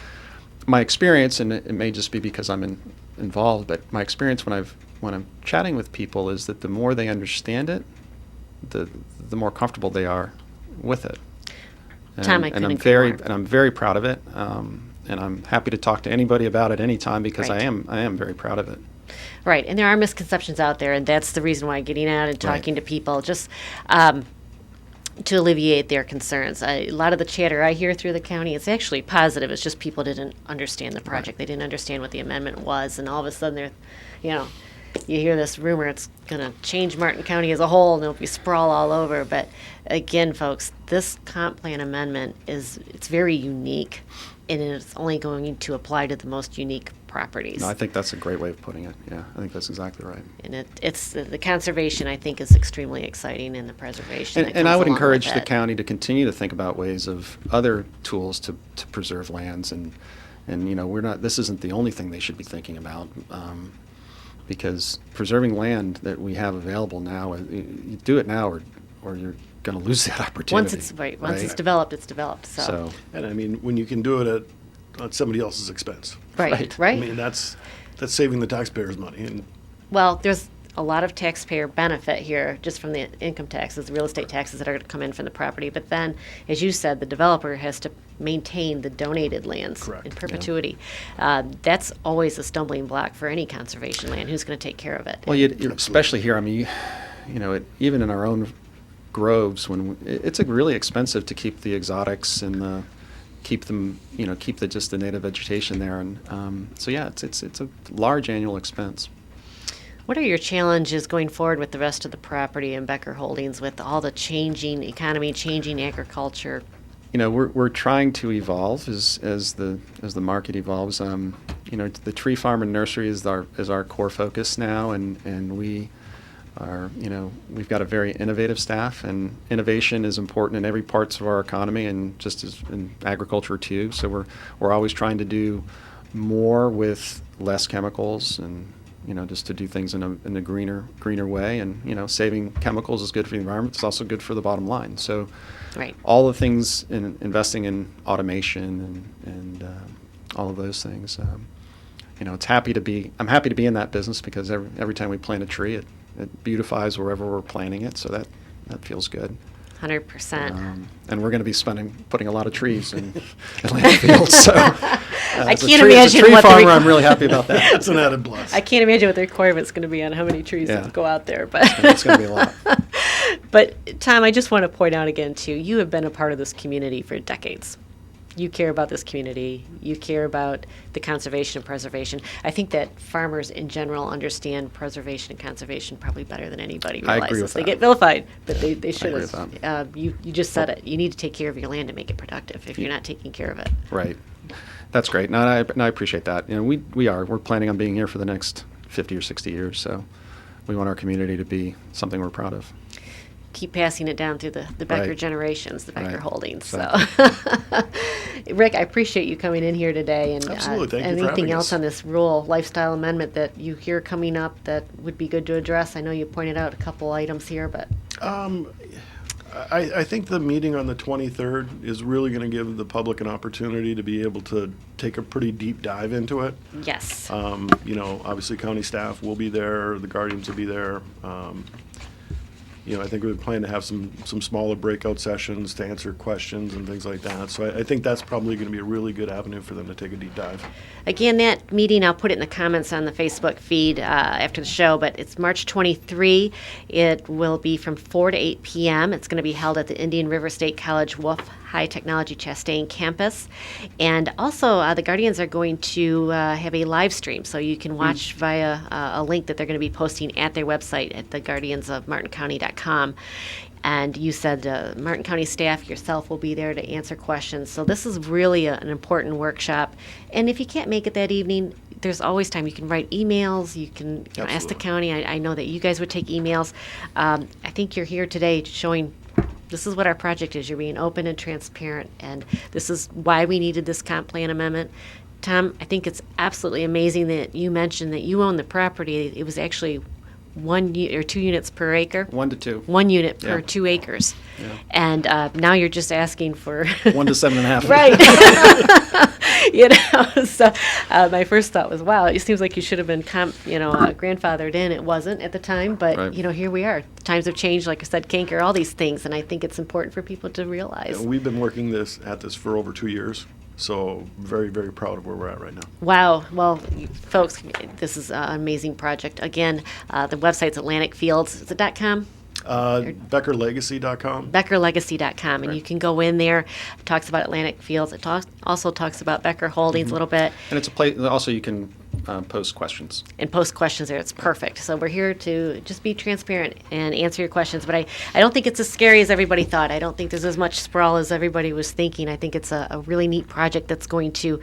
[SPEAKER 3] my experience, and it may just be because I'm involved, but my experience when I'm chatting with people is that the more they understand it, the more comfortable they are with it.
[SPEAKER 2] Tom, I couldn't agree more.
[SPEAKER 3] And I'm very proud of it. And I'm happy to talk to anybody about it anytime, because I am very proud of it.
[SPEAKER 2] Right, and there are misconceptions out there, and that's the reason why getting out and talking to people, just to alleviate their concerns. A lot of the chatter I hear through the county, it's actually positive. It's just people didn't understand the project. They didn't understand what the amendment was, and all of a sudden they're, you hear this rumor it's going to change Martin County as a whole and there'll be sprawl all over. But again, folks, this comp plan amendment it's very unique, and it's only going to apply to the most unique properties.
[SPEAKER 3] No, I think that's a great way of putting it. Yeah, I think that's exactly right.
[SPEAKER 2] And it's the conservation, I think, is extremely exciting, and the preservation.
[SPEAKER 3] And I would encourage the county to continue to think about ways of other tools to preserve lands, and this isn't the only thing they should be thinking about, because preserving land that we have available now, you do it now or you're going to lose that opportunity.
[SPEAKER 2] Once it's developed, it's developed. So.
[SPEAKER 4] And I mean, when you can do it at somebody else's expense.
[SPEAKER 2] Right.
[SPEAKER 4] I mean, that's saving the taxpayers money. And
[SPEAKER 2] well, there's a lot of taxpayer benefit here just from the income taxes, the real estate taxes that are going to come in from the property. But then, as you said, the developer has to maintain the donated lands in perpetuity. Yeah. That's always a stumbling block for any conservation land. Who's going to take care of it?
[SPEAKER 3] Well, especially here, I mean, even in our own groves, it's really expensive to keep the exotics and keep the native vegetation there, and so yeah, it's a large annual expense.
[SPEAKER 2] What are your challenges going forward with the rest of the property in Becker Holdings with all the changing economy, changing agriculture?
[SPEAKER 3] We're trying to evolve as the market evolves. The tree farm and nursery is our core focus now, and we've got a very innovative staff, and innovation is important in every parts of our economy, and just as in agriculture too. So we're always trying to do more with less chemicals, and just to do things in a greener way. And saving chemicals is good for the environment. It's also good for the bottom line. So all the things in investing in automation and all of those things. I'm happy to be in that business, because every time we plant a tree, it beautifies wherever we're planting it, so that feels good.
[SPEAKER 2] 100%.
[SPEAKER 3] And we're going to be putting a lot of trees in Atlantic Fields. So
[SPEAKER 2] I can't imagine
[SPEAKER 3] what farmer, I'm really happy about that.
[SPEAKER 4] That's an added plus.
[SPEAKER 2] I can't imagine what the requirement's going to be on how many trees go out there, but
[SPEAKER 3] it's going to be a lot.
[SPEAKER 2] But Tom, I just want to point out again too, you have been a part of this community for decades. You care about this community. You care about the conservation and preservation. I think that farmers in general understand preservation and conservation probably better than anybody realizes.
[SPEAKER 3] I agree with
[SPEAKER 2] they
[SPEAKER 3] that.
[SPEAKER 2] get vilified, but they should
[SPEAKER 3] I agree
[SPEAKER 2] have. You just said it. You need to take care of your land to make it productive. If you're not taking care of it,
[SPEAKER 3] right. That's great. No, I appreciate that. We're planning on being here for the next 50 or 60 years. So we want our community to be something we're proud of.
[SPEAKER 2] Keep passing it down through the Becker generations, the Becker Holdings.
[SPEAKER 3] Exactly.
[SPEAKER 2] So, Rick, I appreciate you coming in here today. And
[SPEAKER 4] absolutely, thank you for
[SPEAKER 2] anything
[SPEAKER 4] having
[SPEAKER 2] else
[SPEAKER 4] us.
[SPEAKER 2] on this rural lifestyle amendment that you hear coming up that would be good to address? I know you pointed out a couple items here, but
[SPEAKER 4] I think the meeting on the 23rd is really going to give the public an opportunity to be able to take a pretty deep dive into it.
[SPEAKER 2] yes,
[SPEAKER 4] Obviously county staff will be there, the Guardians will be there. I think we plan to have some smaller breakout sessions to answer questions and things like that. So I think that's probably going to be a really good avenue for them to take a deep dive.
[SPEAKER 2] Again, that meeting, I'll put it in the comments on the Facebook feed after the show, but it's March 23. It will be from 4 to 8 p.m. It's going to be held at the Indian River State College Wolf High Technology Chastain campus. And also, the Guardians are going to have a live stream, so you can watch via a link that they're going to be posting at their website at theguardiansofmartincounty.com. And you said Martin County staff, yourself, will be there to answer questions. So this is really an important workshop. And if you can't make it that evening, there's always time. You can write emails. You can ask the county. I know that you guys would take emails. I think you're here today showing this is what our project is. You're being open and transparent. And this is why we needed this comp plan amendment. Tom, I think it's absolutely amazing that you mentioned that you own the property. It was actually 1 or 2 units per acre.
[SPEAKER 3] 1 to 2.
[SPEAKER 2] 1 unit per
[SPEAKER 3] Yeah.
[SPEAKER 2] 2 acres.
[SPEAKER 3] Yeah.
[SPEAKER 2] And now you're just asking for
[SPEAKER 3] 1 to 7.5.
[SPEAKER 2] right. So my first thought was, wow, it seems like you should have been grandfathered in. It wasn't at the time, but
[SPEAKER 3] Right.
[SPEAKER 2] Here we are. Times have changed, like I said, canker, all these things, and I think it's important for people to realize.
[SPEAKER 4] We've been working at this for over 2 years, so very, very proud of where we're at right now.
[SPEAKER 2] Wow. Well, folks, this is an amazing project. Again, the website's Atlantic Fields. Is it .com?
[SPEAKER 4] BeckerLegacy.com.
[SPEAKER 2] BeckerLegacy.com, and you can go in there. It talks about Atlantic Fields. It also talks about Becker Holdings a little bit.
[SPEAKER 3] And it's a place. Also, you can post questions.
[SPEAKER 2] And post questions there. It's perfect. So we're here to just be transparent and answer your questions. But I don't think it's as scary as everybody thought. I don't think there's as much sprawl as everybody was thinking. I think it's a really neat project that's going to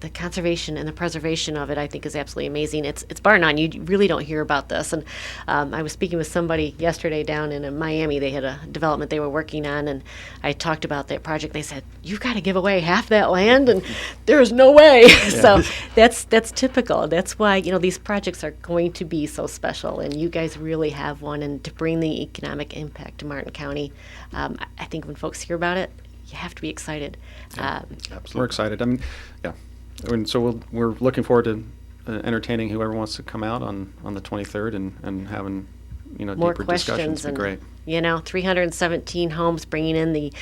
[SPEAKER 2] the conservation and the preservation of it, I think, is absolutely amazing. It's bar none. You really don't hear about this. And I was speaking with somebody yesterday down in Miami. They had a development they were working on, and I talked about that project. They said, "You've got to give away half that land," and there's no way. So that's typical. That's why these projects are going to be so special, and you guys really have one. And to bring the economic impact to Martin County, I think when folks hear about it, you have to be excited.
[SPEAKER 3] Absolutely. We're excited. I mean, yeah. And so we're looking forward to entertaining whoever wants to come out on the 23rd and having
[SPEAKER 2] More
[SPEAKER 3] deeper
[SPEAKER 2] questions.
[SPEAKER 3] discussions. It'd be great.
[SPEAKER 2] 317 homes, bringing in the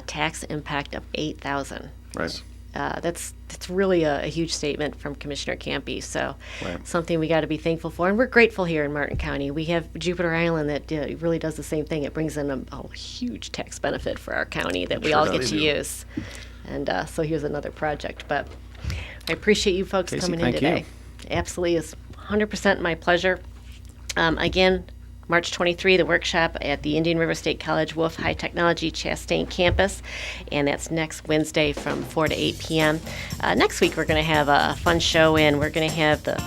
[SPEAKER 2] tax impact of $8,000.
[SPEAKER 3] Right.
[SPEAKER 2] That's really a huge statement from Commissioner Campy. So
[SPEAKER 3] Right.
[SPEAKER 2] something we got to be thankful for, and we're grateful here in Martin County. We have Jupiter Island that really does the same thing. It brings in a huge tax benefit for our county that we all get to use. And so here's another project. But I appreciate you folks
[SPEAKER 3] Casey,
[SPEAKER 2] coming in
[SPEAKER 3] thank
[SPEAKER 2] today.
[SPEAKER 3] you.
[SPEAKER 2] Absolutely, it's 100% my pleasure. Again, March 23, the workshop at the Indian River State College Wolf High Technology Chastain campus, and that's next Wednesday from 4 to 8 p.m. Next week, we're going to have a fun show, and we're going to have the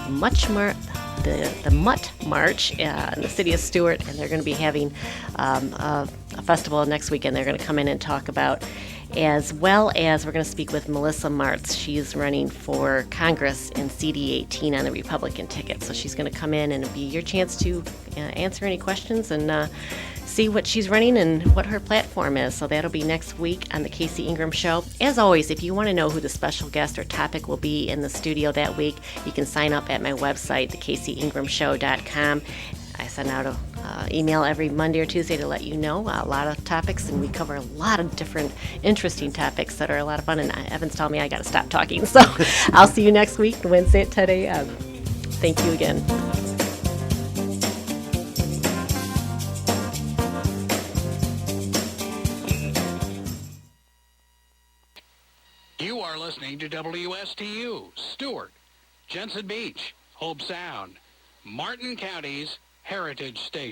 [SPEAKER 2] Mutt March in the city of Stewart, and they're going to be having a festival next weekend. They're going to come in and talk about, as well as we're going to speak with Melissa Martz. She's running for Congress in CD 18 on the Republican ticket. So she's going to come in and be your chance to answer any questions and see what she's running and what her platform is. So that'll be next week on the Casey Ingram Show. As always, if you want to know who the special guest or topic will be in the studio that week, you can sign up at my website, thecaseyingramshow.com. I send out an email every Monday or Tuesday to let you know a lot of topics, and we cover a lot of different interesting topics that are a lot of fun. And Evan's telling me I got to stop talking, so I'll see you next week, Wednesday at 10 a.m. Thank you again.
[SPEAKER 5] You are listening to WSTU, Stewart, Jensen Beach, Hobe Sound, Martin County's Heritage Station.